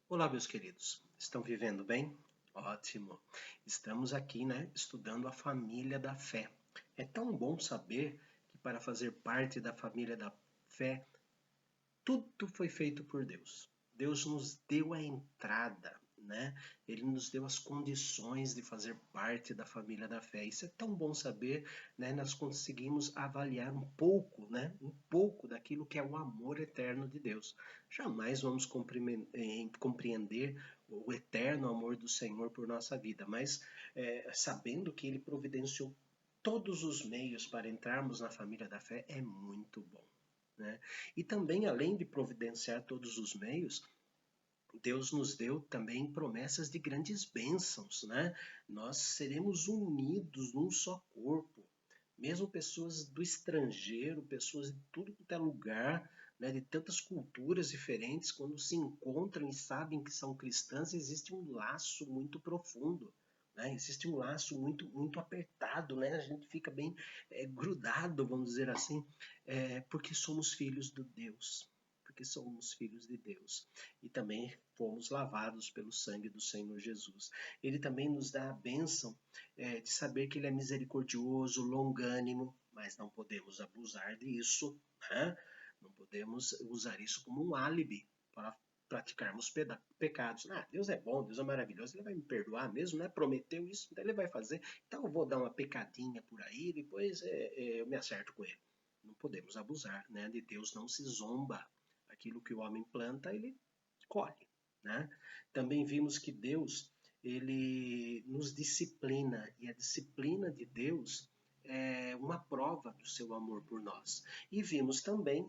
Olá, meus queridos. Estão vivendo bem? Ótimo. Estamos aqui, estudando a família da fé. É tão bom saber que para fazer parte da família da fé, tudo foi feito por Deus. Deus nos deu a entrada, né? Ele nos deu as condições de fazer parte da família da fé. Isso é tão bom saber, né? Nós conseguimos avaliar um pouco, né? Um pouco daquilo que é o amor eterno de Deus. Jamais vamos compreender o eterno amor do Senhor por nossa vida, mas sabendo que Ele providenciou todos os meios para entrarmos na família da fé é muito bom. Né? E também, além de providenciar todos os meios, Deus nos deu também promessas de grandes bênçãos, né? Nós seremos unidos num só corpo. Mesmo pessoas do estrangeiro, pessoas de tudo quanto é lugar, né, de tantas culturas diferentes, quando se encontram e sabem que são cristãs, existe um laço muito profundo. Né? Existe um laço muito apertado, né? A gente fica bem grudado, vamos dizer assim, porque somos filhos de Deus. Porque somos filhos de Deus. E também fomos lavados pelo sangue do Senhor Jesus. Ele também nos dá a bênção de saber que Ele é misericordioso, longânimo, mas não podemos abusar disso, né? Não podemos usar isso como um álibi para praticarmos pecados. Ah, Deus é bom, Deus é maravilhoso, Ele vai me perdoar mesmo, né? Prometeu isso, então Ele vai fazer. Então eu vou dar uma pecadinha por aí, depois eu me acerto com Ele. Não podemos abusar, né? De Deus não se zomba. Aquilo que o homem planta, ele colhe, né? Também vimos que Deus ele nos disciplina e a disciplina de Deus é uma prova do seu amor por nós. E vimos também,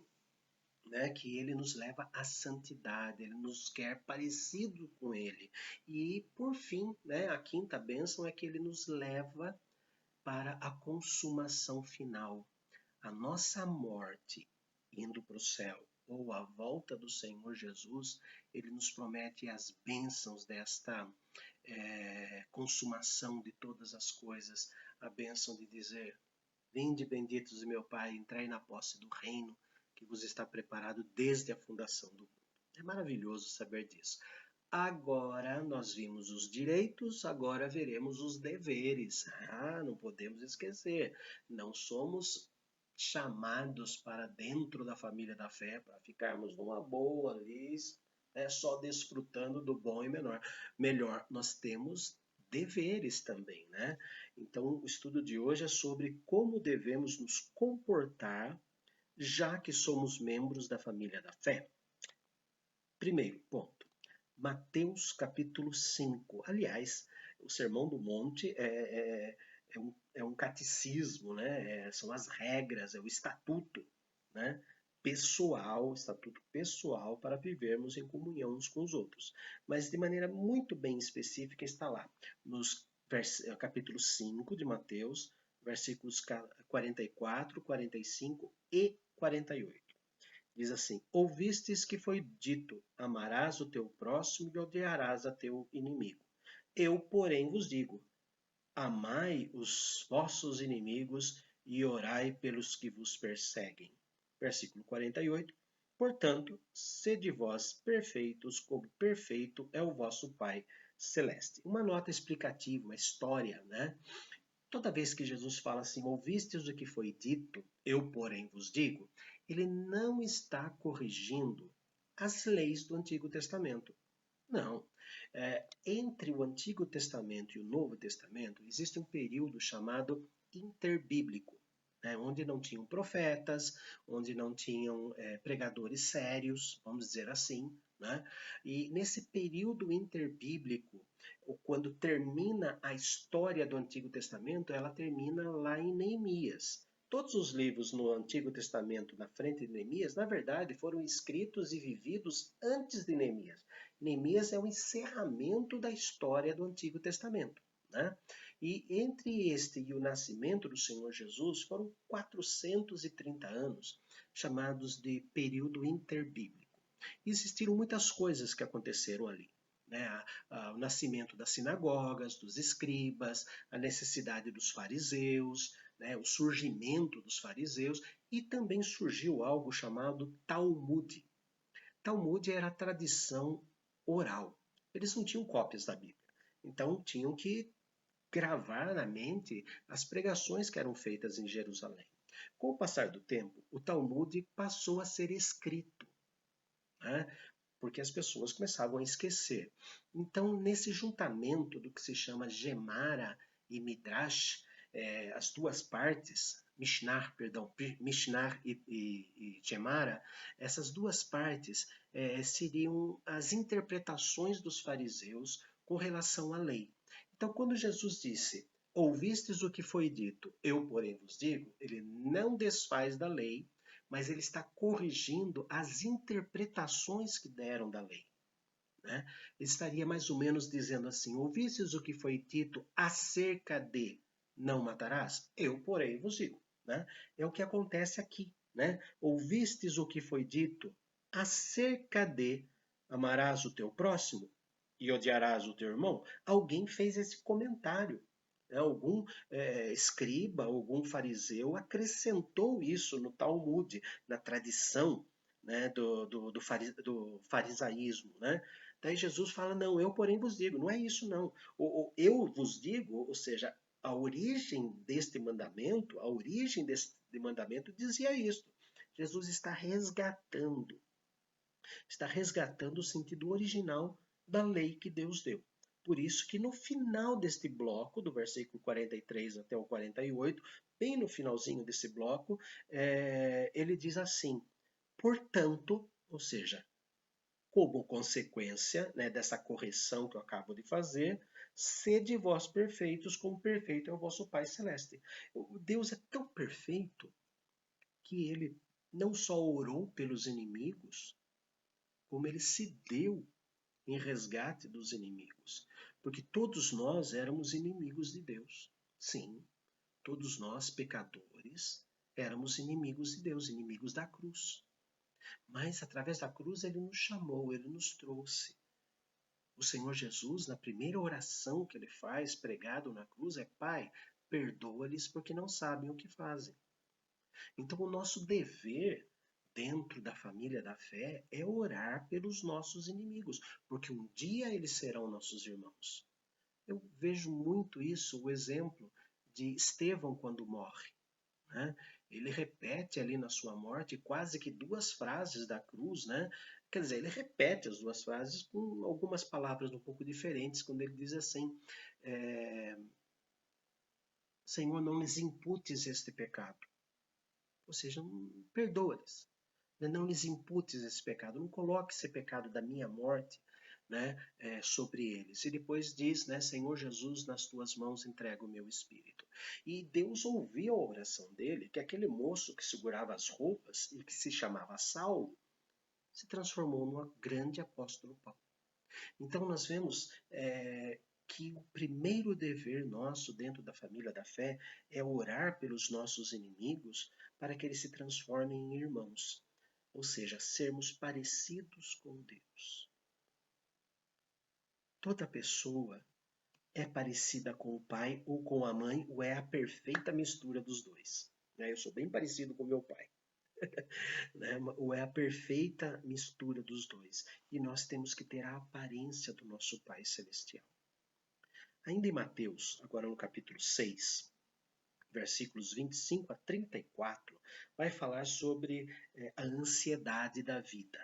né, que ele nos leva à santidade, ele nos quer parecido com ele. E por fim, né, a quinta bênção é que ele nos leva para a consumação final, a nossa morte indo para o céu ou a volta do Senhor Jesus, ele nos promete as bênçãos desta consumação de todas as coisas, a bênção de dizer: Vinde benditos de meu Pai, entrai na posse do reino que vos está preparado desde a fundação do mundo. É maravilhoso saber disso. Agora nós vimos os direitos, agora veremos os deveres. Ah, não podemos esquecer. Não somos chamados para dentro da família da fé para ficarmos numa boa ali, só desfrutando do bom e melhor. Nós temos deveres também, né? Então, o estudo de hoje é sobre como devemos nos comportar, já que somos membros da família da fé. Primeiro ponto, Mateus capítulo 5. Aliás, o Sermão do Monte é um catecismo, né? São as regras, é o estatuto, né? Estatuto pessoal para vivermos em comunhão uns com os outros. Mas de maneira muito bem específica está lá, nos capítulo 5 de Mateus, versículos 44, 45 e 48. Diz assim: Ouvistes que foi dito: amarás o teu próximo e odiarás a teu inimigo. Eu, porém, vos digo: amai os vossos inimigos e orai pelos que vos perseguem. Versículo 48. Portanto, sede vós perfeitos, como perfeito é o vosso Pai celeste. Uma nota explicativa, uma história, né? Toda vez que Jesus fala assim, ouvistes o que foi dito, eu, porém, vos digo, ele não está corrigindo as leis do Antigo Testamento. Não. Entre o Antigo Testamento e o Novo Testamento, existe um período chamado interbíblico, né, onde não tinham profetas, onde não tinham pregadores sérios, vamos dizer assim. Né? E nesse período interbíblico, quando termina a história do Antigo Testamento, ela termina lá em Neemias. Todos os livros no Antigo Testamento, na frente de Neemias, na verdade, foram escritos e vividos antes de Neemias. Neemias é o encerramento da história do Antigo Testamento. Né? E entre este e o nascimento do Senhor Jesus foram 430 anos, chamados de período interbíblico. Existiram muitas coisas que aconteceram ali. Né? O nascimento das sinagogas, dos escribas, a necessidade dos fariseus, né? O surgimento dos fariseus, e também surgiu algo chamado Talmud. Talmud era a tradição oral. Eles não tinham cópias da Bíblia. Então tinham que gravar na mente as pregações que eram feitas em Jerusalém. Com o passar do tempo, o Talmud passou a ser escrito, né? Porque as pessoas começavam a esquecer. Então, nesse juntamento do que se chama Gemara e Midrash, as duas partes, Mishnah e Gemara, essas duas partes seriam as interpretações dos fariseus com relação à lei. Então, quando Jesus disse, ouvistes o que foi dito, eu, porém, vos digo, ele não desfaz da lei, mas ele está corrigindo as interpretações que deram da lei. Né? Ele estaria mais ou menos dizendo assim, ouvistes o que foi dito acerca de não matarás? Eu, porém, vos digo. Né? É o que acontece aqui. Né? Ouvistes o que foi dito acerca de amarás o teu próximo e odiarás o teu irmão? Alguém fez esse comentário. Algum escriba, algum fariseu acrescentou isso no Talmud, na tradição, né, do farisaísmo. Né? Daí Jesus fala, não, eu porém vos digo, não é isso não. O eu vos digo, ou seja, a origem deste mandamento, dizia isto. Jesus está resgatando o sentido original da lei que Deus deu. Por isso que no final deste bloco, do versículo 43 até o 48, bem no finalzinho desse bloco, ele diz assim, portanto, ou seja, como consequência, né, dessa correção que eu acabo de fazer, sede vós perfeitos, como perfeito é o vosso Pai Celeste. Deus é tão perfeito que ele não só orou pelos inimigos, como ele se deu em resgate dos inimigos. Porque todos nós éramos inimigos de Deus. Sim, todos nós, pecadores, éramos inimigos de Deus, inimigos da cruz. Mas através da cruz ele nos chamou, ele nos trouxe. O Senhor Jesus, na primeira oração que ele faz, pregado na cruz, é Pai, perdoa-lhes porque não sabem o que fazem. Então o nosso dever dentro da família da fé é orar pelos nossos inimigos, porque um dia eles serão nossos irmãos. Eu vejo muito isso, o exemplo de Estevão quando morre. Né? Ele repete ali na sua morte quase que duas frases da cruz, né? Quer dizer, ele repete as duas frases com algumas palavras um pouco diferentes, quando ele diz assim, Senhor, não lhes imputes este pecado. Ou seja, perdoa-lhes. Não lhes imputes esse pecado, não coloque esse pecado da minha morte, né, sobre eles. E depois diz, né, Senhor Jesus, nas tuas mãos entrego o meu espírito. E Deus ouviu a oração dele, que aquele moço que segurava as roupas e que se chamava Saulo, se transformou num grande apóstolo Paulo. Então nós vemos que o primeiro dever nosso dentro da família da fé é orar pelos nossos inimigos para que eles se transformem em irmãos. Ou seja, sermos parecidos com Deus. Toda pessoa é parecida com o pai ou com a mãe, ou é a perfeita mistura dos dois. Eu sou bem parecido com meu pai. Ou é a perfeita mistura dos dois. E nós temos que ter a aparência do nosso Pai Celestial. Ainda em Mateus, agora no capítulo 6, versículos 25 a 34, vai falar sobre a ansiedade da vida.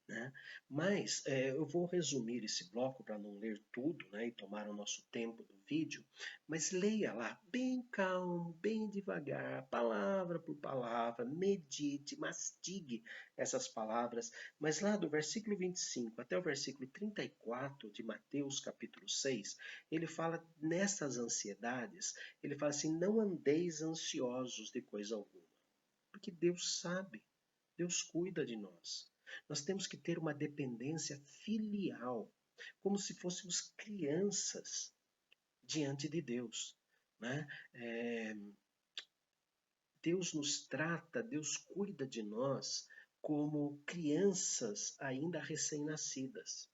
Né? Mas eu vou resumir esse bloco para não ler tudo, né, e tomar o nosso tempo do vídeo, mas leia lá bem calmo, bem devagar, palavra por palavra, medite, mastigue essas palavras, mas lá do versículo 25 até o versículo 34 de Mateus capítulo 6, ele fala nessas ansiedades, ele fala assim, não andeis ansiosos de coisa alguma, porque Deus sabe, Deus cuida de nós. Nós temos que ter uma dependência filial, como se fôssemos crianças diante de Deus. Né? Deus nos trata, Deus cuida de nós como crianças ainda recém-nascidas.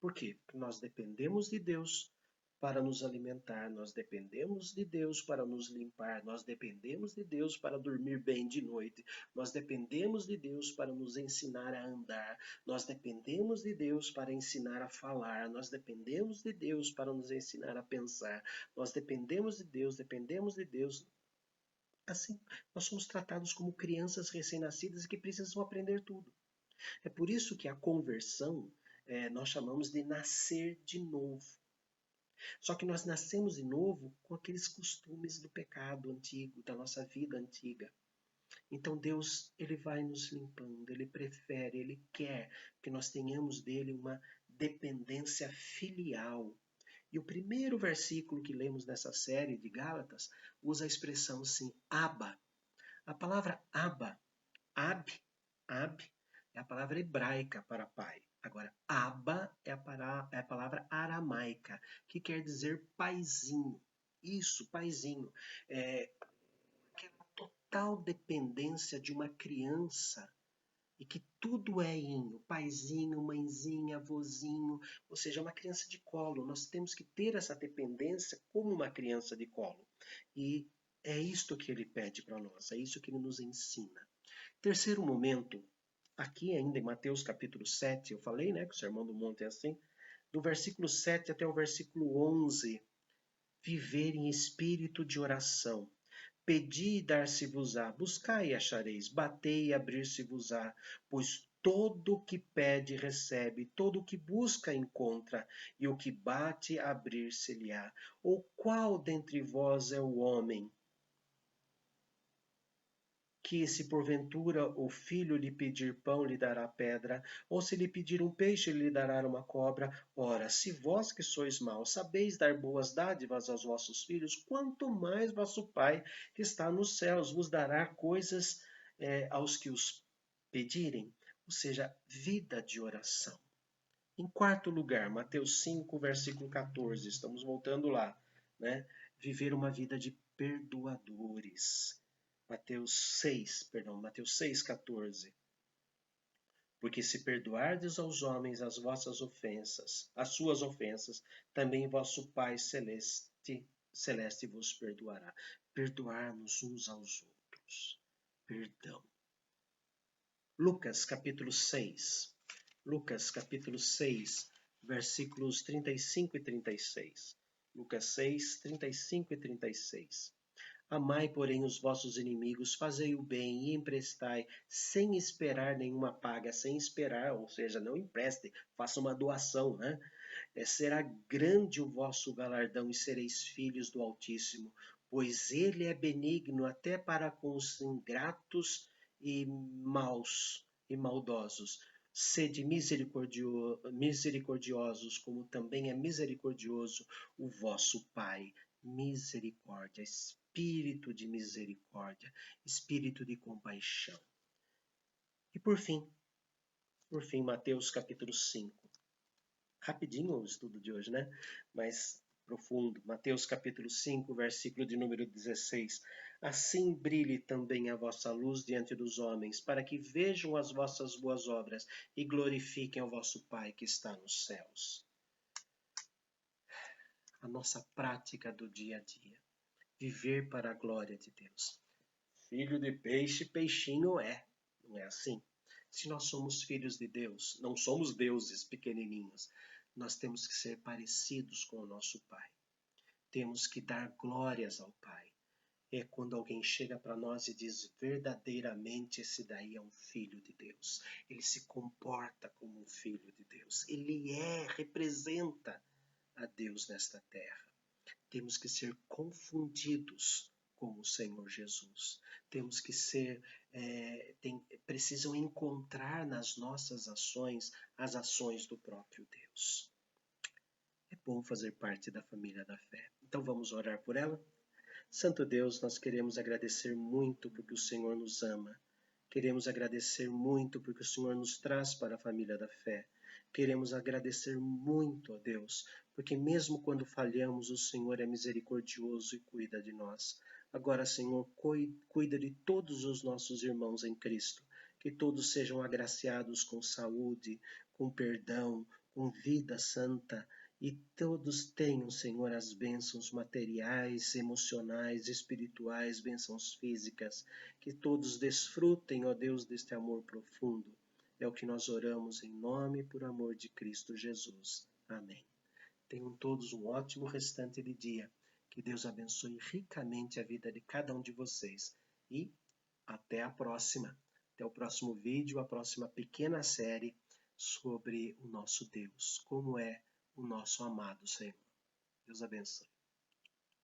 Por quê? Porque nós dependemos de Deus para nos alimentar, nós dependemos de Deus para nos limpar, nós dependemos de Deus para dormir bem de noite, nós dependemos de Deus para nos ensinar a andar, nós dependemos de Deus para ensinar a falar, nós dependemos de Deus para nos ensinar a pensar, nós dependemos de Deus, dependemos de Deus. Assim, nós somos tratados como crianças recém-nascidas que precisam aprender tudo. É por isso que a conversão nós chamamos de nascer de novo. Só que nós nascemos de novo com aqueles costumes do pecado antigo, da nossa vida antiga. Então Deus, ele vai nos limpando, ele prefere, ele quer que nós tenhamos dele uma dependência filial. E o primeiro versículo que lemos nessa série de Gálatas usa a expressão assim, Abba. A palavra Abba, Ab, é a palavra hebraica para pai. Agora, Abba é a palavra aramaica, que quer dizer paizinho. Isso, paizinho. É aquela total dependência de uma criança e que tudo é inho, paizinho, mãezinha, avôzinho, ou seja, uma criança de colo. Nós temos que ter essa dependência como uma criança de colo. E é isto que ele pede para nós, é isso que ele nos ensina. Terceiro momento, aqui ainda em Mateus capítulo 7, eu falei, né, que o Sermão do Monte é assim, do versículo 7 até o versículo 11, viver em espírito de oração. Pedi e dar-se-vos-á, buscai e achareis, batei e abrir-se-vos-á, pois todo o que pede recebe, todo o que busca encontra, e o que bate abrir-se-lhe-á. Ou qual dentre vós é o homem que, se porventura o filho lhe pedir pão, lhe dará pedra, ou se lhe pedir um peixe, lhe dará uma cobra? Ora, se vós que sois maus sabeis dar boas dádivas aos vossos filhos, quanto mais vosso Pai que está nos céus vos dará coisas aos que os pedirem, ou seja, vida de oração. Em quarto lugar, Mateus 5, versículo 14, estamos voltando lá, né? Viver uma vida de perdoadores. Mateus 6, 14. Porque se perdoardes aos homens as vossas ofensas, as suas ofensas, também vosso Pai celeste vos perdoará. Perdoar-nos uns aos outros. Perdão. Lucas capítulo 6. Lucas capítulo 6, versículos 35 e 36. Lucas 6, 35 e 36. Amai, porém, os vossos inimigos, fazei o bem e emprestai, sem esperar nenhuma paga, sem esperar, ou seja, não empreste, faça uma doação, né? Será grande o vosso galardão e sereis filhos do Altíssimo, pois ele é benigno até para com os ingratos e maus e maldosos. Sede misericordiosos, como também é misericordioso o vosso Pai. Misericórdia, espírito de misericórdia, espírito de compaixão. E por fim, Mateus capítulo 5. Rapidinho o estudo de hoje, né? Mas profundo. Mateus capítulo 5, versículo de número 16. Assim brilhe também a vossa luz diante dos homens, para que vejam as vossas boas obras e glorifiquem ao vosso Pai que está nos céus. A nossa prática do dia a dia. Viver para a glória de Deus. Filho de peixe, peixinho é. Não é assim? Se nós somos filhos de Deus, não somos deuses pequenininhos, nós temos que ser parecidos com o nosso Pai. Temos que dar glórias ao Pai. É quando alguém chega para nós e diz verdadeiramente esse daí é um filho de Deus. Ele se comporta como um filho de Deus. Ele representa a Deus nesta terra. Temos que ser confundidos com o Senhor Jesus. Temos que precisam encontrar nas nossas ações as ações do próprio Deus. É bom fazer parte da família da fé. Então vamos orar por ela? Santo Deus, nós queremos agradecer muito porque o Senhor nos ama. Queremos agradecer muito porque o Senhor nos traz para a família da fé. Queremos agradecer muito a Deus, porque mesmo quando falhamos, o Senhor é misericordioso e cuida de nós. Agora, Senhor, cuida de todos os nossos irmãos em Cristo, que todos sejam agraciados com saúde, com perdão, com vida santa e todos tenham, Senhor, as bênçãos materiais, emocionais, espirituais, bênçãos físicas, que todos desfrutem, ó Deus, deste amor profundo. É o que nós oramos em nome e por amor de Cristo Jesus. Amém. Tenham todos um ótimo restante de dia. Que Deus abençoe ricamente a vida de cada um de vocês. E até a próxima. Até o próximo vídeo, a próxima pequena série sobre o nosso Deus. Como é o nosso amado Senhor. Deus abençoe.